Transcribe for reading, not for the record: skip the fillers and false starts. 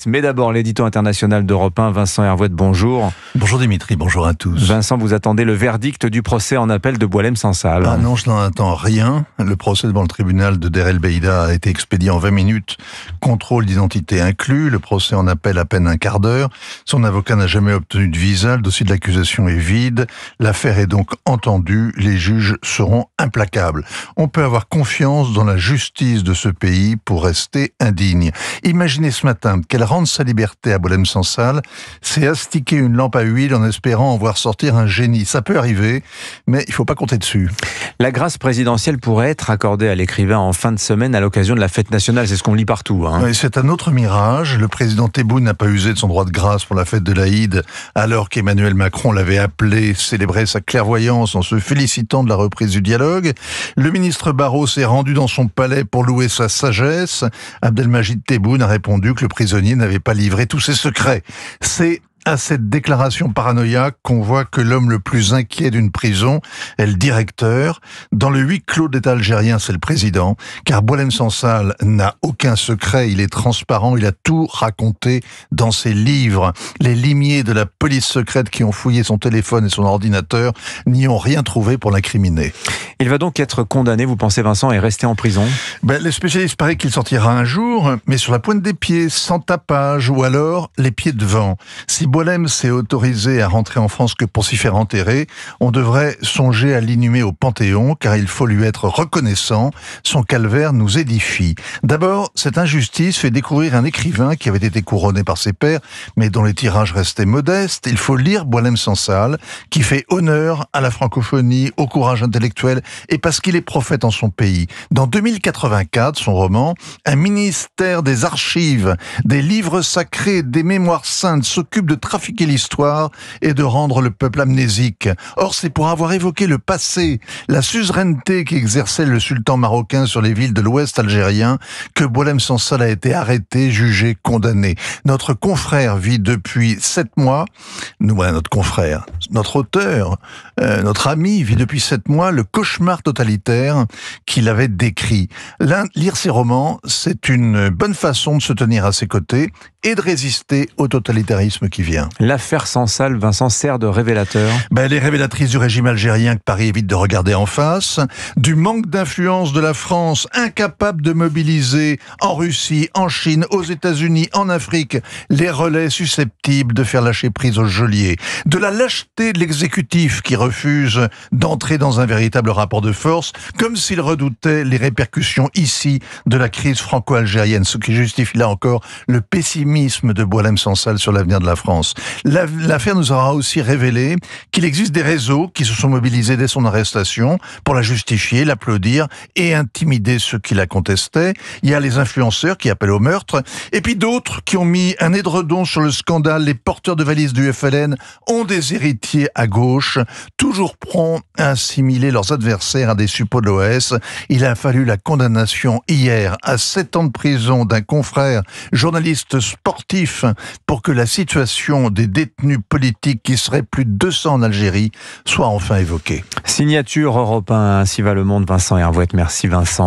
Mais d'abord, l'édito international d'Europe 1, Vincent Hervouet, bonjour. Bonjour Dimitri, bonjour à tous. Vincent, vous attendez le verdict du procès en appel de Boualem Sansal. Ah non, je n'en attends rien. Le procès devant le tribunal de Der El Beida a été expédié en 20 minutes, contrôle d'identité inclus. Le procès en appel à peine un quart d'heure. Son avocat n'a jamais obtenu de visa. Le dossier de l'accusation est vide. L'affaire est donc entendue. Les juges seront implacables. On peut avoir confiance dans la justice de ce pays pour rester indigne. Imaginez ce matin qu'elle rende sa liberté à Boualem Sansal, c'est astiquer une lampe à huile en espérant en voir sortir un génie. Ça peut arriver, mais il ne faut pas compter dessus. La grâce présidentielle pourrait être accordée à l'écrivain en fin de semaine à l'occasion de la fête nationale. C'est ce qu'on lit partout. Oui, c'est un autre mirage. Le président Tebboune n'a pas usé de son droit de grâce pour la fête de l'Aïd, alors qu'Emmanuel Macron l'avait appelé célébrer sa clairvoyance en se félicitant de la reprise du dialogue. Le ministre Barrot s'est rendu dans son palais pour louer sa sagesse. Abdelmajid Tebboune a répondu que le prisonnier n'avait pas livré tous ses secrets. C'est à cette déclaration paranoïaque qu'on voit que l'homme le plus inquiet d'une prison est le directeur. Dans le huis clos d'État algérien, c'est le président, car Boualem Sansal n'a aucun secret, il est transparent, il a tout raconté dans ses livres. Les limiers de la police secrète qui ont fouillé son téléphone et son ordinateur n'y ont rien trouvé pour l'incriminer. Il va donc être condamné, vous pensez Vincent, et rester en prison ? Les spécialistes paraissent qu'il sortira un jour, mais sur la pointe des pieds, sans tapage, ou alors les pieds devant. Si Boualem s'est autorisé à rentrer en France que pour s'y faire enterrer, on devrait songer à l'inhumer au Panthéon, car il faut lui être reconnaissant. Son calvaire nous édifie. D'abord, cette injustice fait découvrir un écrivain qui avait été couronné par ses pairs, mais dont les tirages restaient modestes. Il faut lire Boualem Sansal, qui fait honneur à la francophonie, au courage intellectuel, et parce qu'il est prophète en son pays. Dans 2084, son roman, un ministère des archives, des livres sacrés, des mémoires saintes s'occupe de trafiquer l'histoire et de rendre le peuple amnésique. Or, c'est pour avoir évoqué le passé, la suzeraineté qu'exerçait le sultan marocain sur les villes de l'ouest algérien, que Boualem Sansal a été arrêté, jugé, condamné. Notre confrère vit depuis 7 mois, notre confrère, notre auteur, notre ami vit depuis 7 mois le cauchemar totalitaire qu'il avait décrit. Lire ses romans, c'est une bonne façon de se tenir à ses côtés et de résister au totalitarisme qui vient. L'affaire Sansal, Vincent, sert de révélateur. Elle est révélatrice du régime algérien que Paris évite de regarder en face, du manque d'influence de la France, incapable de mobiliser en Russie, en Chine, aux États-Unis, en Afrique, les relais susceptibles de faire lâcher prise aux geôliers, de la lâcheté de l'exécutif qui refuse d'entrer dans un véritable rapport de force, comme s'il redoutait les répercussions ici de la crise franco-algérienne, ce qui justifie là encore le pessimisme de Boualem Sansal sur l'avenir de la France. L'affaire nous aura aussi révélé qu'il existe des réseaux qui se sont mobilisés dès son arrestation pour la justifier, l'applaudir et intimider ceux qui la contestaient. Il y a les influenceurs qui appellent au meurtre, et puis d'autres qui ont mis un édredon sur le scandale. Les porteurs de valises du FLN ont des héritiers à gauche, toujours prompts à assimiler leurs adversaires à des suppôts de l'OS. Il a fallu la condamnation hier à 7 ans de prison d'un confrère journaliste sportif pour que la situation des détenus politiques, qui seraient plus de 200 en Algérie, soit enfin évoquée. Signature Europe 1, ainsi va le monde. Vincent Hervouet, merci Vincent.